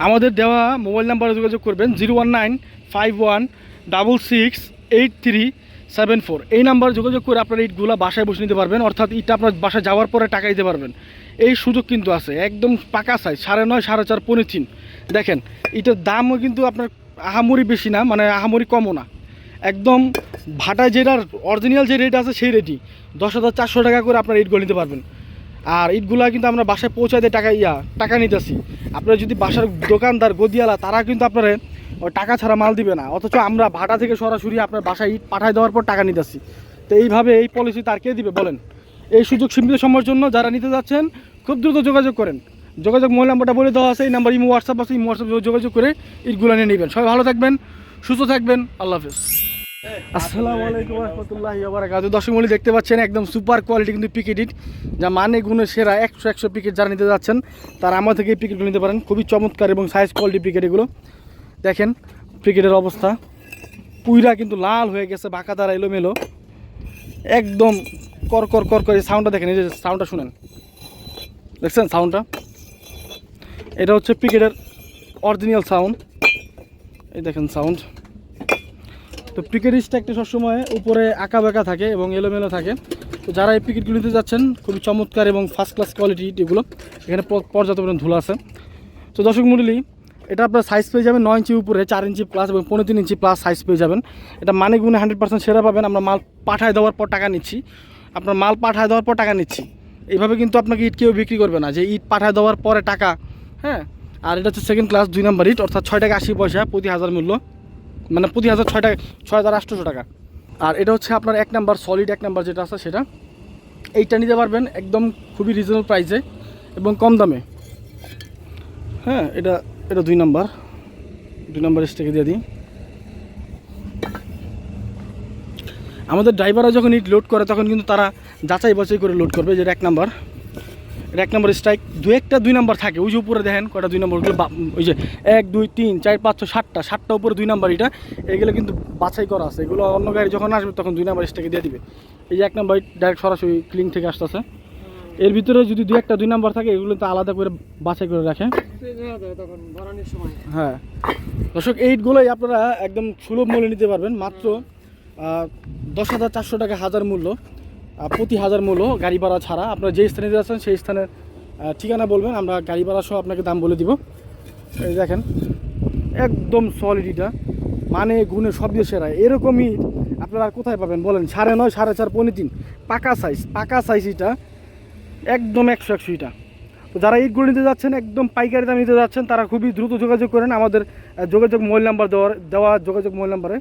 আমাদের দেওয়া মোবাইল নাম্বারে যোগাযোগ করবেন 01951668374। এই নাম্বার যোগাযোগ করে আপনারা ইটগুলো বাসায় বসে নিতে পারবেন, অর্থাৎ ইটটা আপনার বাসায় যাওয়ার পরে টাকা দিতে পারবেন। এই সুযোগ কিন্তু আছে, একদম পাকা সাইজ 9.5 4.5 3.5। দেখেন এটার দামও কিন্তু আপনার আহামরি বেশি না, মানে আহামরি কমও না, একদম ভাটায় যেটার অরিজিনাল যে রেট আছে সেই রেটই 10,400 টাকা করে আপনারা ইটগুলো নিতে পারবেন। আর ইটগুলা কিন্তু আমরা বাসায় পৌঁছাতে টাকা নিতেছি। আপনারা যদি বাসার দোকানদার গদিয়ালা তারা কিন্তু আপনারা ওই টাকা ছাড়া মাল দিবে না, অথচ আমরা ভাটা থেকে সরাসরি আপনার বাসায় ইট পাঠায় দেওয়ার পর টাকা নিতেছি। তো এইভাবে এই পলিসি তার কে দিবে বলেন? এই সুযোগ সীমিত সময়ের জন্য যারা নিতে যাচ্ছেন খুব দ্রুত যোগাযোগ করেন। যোগাযোগ মোবাইল নাম্বারটা বলে দেওয়া আছে, এই নাম্বার ইমো হোয়াটসঅ্যাপ আছে, ইমো হোয়াটসঅ্যাপ যোগাযোগ করে ইটগুলো নিয়ে নেবেন। সবাই ভালো থাকবেন, সুস্থ থাকবেন, আল্লাহ হাফেজ। আসসালামু আলাইকুম রহমতুল্লাহি ওয়া বারাকাতুহু। দর্শক মণ্ডলী দেখতে পাচ্ছেন একদম সুপার কোয়ালিটি কিন্তু পিকেট ইট, যা মানে গুণে সেরা 100 পিকেট যারা নিতে যাচ্ছেন তারা আমার থেকে এই পিকেটগুলো নিতে পারেন। খুবই চমৎকার এবং সাইজ কোয়ালিটি পিকেট এগুলো। দেখেন পিকেটের অবস্থা পুইরা কিন্তু লাল হয়ে গেছে, বাঁকা দ্বারা এলোমেলো, একদম কর কর কর করে সাউন্ডটা দেখেন, এই যে সাউন্ডটা শুনেন, দেখছেন সাউন্ডটা? এটা হচ্ছে পিকেটের অরিজিনাল সাউন্ড, এই দেখেন সাউন্ড। তো পিকেট স্ট্যাকটি সবসময় উপরে আঁকা বাঁকা থাকে এবং এলোমেলো থাকে। তো যারা এই পিকেটগুলো নিতে যাচ্ছেন খুবই চমৎকার এবং ফার্স্ট ক্লাস কোয়ালিটি এগুলো, এখানে পর্যাপ্ত পরিমাণ ধুলো আছে। তো দর্শক মণ্ডলী এটা আপনার সাইজ পেয়ে যাবেন 9 ইঞ্চি উপরে, 4 ইঞ্চি প্লাস এবং 3.5 ইঞ্চি প্লাস সাইজ পেয়ে যাবেন। এটা মানে গুণে 100% সেরা পাবেন। আমরা মাল পাঠায় দেওয়ার পর টাকা নিচ্ছি, আপনার মাল পাঠায় দেওয়ার পর টাকা নিচ্ছি। এইভাবে কিন্তু আপনাকে ইট কেউ বিক্রি করবে না যে ইট পাঠায় দেওয়ার পরে টাকা। হ্যাঁ, আর এটা হচ্ছে সেকেন্ড ক্লাস 2 নাম্বার ইট, অর্থাৎ 6 টাকা 80 পয়সা প্রতি হাজার মূল্য, মানে প্রতি হাজার 6,800 টাকা। আর এটা হচ্ছে আপনার 1 নাম্বার সলিড 1 নাম্বার যেটা আছে সেটা, এইটা নিতে পারবেন একদম খুবই রিজনেবল প্রাইসে এবং কম দামে। হ্যাঁ, এটা 2 নাম্বার স্টেকে দিয়ে দিই। আমাদের ড্রাইভাররা যখন ইট লোড করে তখন কিন্তু তারা যাচাই বাছাই করে লোড করবে, যেটা 1 নাম্বার। এটা 1 নাম্বার স্ট্রাইক। 2 নাম্বার থাকে, ওই যে উপরে দেখেন কয়টা 2 নাম্বারগুলো, ওই যে 1 2 3 4 5 6 7টা উপরে 2 নাম্বার। এগুলো কিন্তু বাছাই করা আছে, এগুলো অন্য গাড়ি যখন আসবে তখন 2 নাম্বার স্ট্রাইকে দিয়ে দিবে। এই যে 1 নাম্বার ডাইরেক্ট সরাসরি ক্লিং থেকে আসতেছে। এর ভিতরে যদি 2 নাম্বার থাকে এগুলো তো আলাদা করে বাছাই করে রাখে। হ্যাঁ দর্শক, এই ইটগুলোই আপনারা একদম সুলভ মূল্যে নিতে পারবেন, মাত্র 10,400 টাকা হাজার মূল্য, প্রতি হাজার মূল্য গাড়ি ভাড়া ছাড়া। আপনারা যে স্থানে যাচ্ছেন সেই স্থানের ঠিকানা বলবেন, আমরা গাড়ি ভাড়া সহ আপনাকে দাম বলে দিব। এই দেখেন একদম সলিডিটা, মানে গুণে সব দিয়ে সেরা। এরকমই আপনারা আর কোথায় পাবেন বলেন? 9.5 4.5 3.5 পাকা সাইজ এটা, একদম 100 এটা। তো যারা ইটগুলো নিতে যাচ্ছেন একদম পাইকারি দাম নিতে যাচ্ছেন তারা খুবই দ্রুত যোগাযোগ করেন আমাদের যোগাযোগ মোবাইল নাম্বার দেওয়া যোগাযোগ মোবাইল নাম্বারে।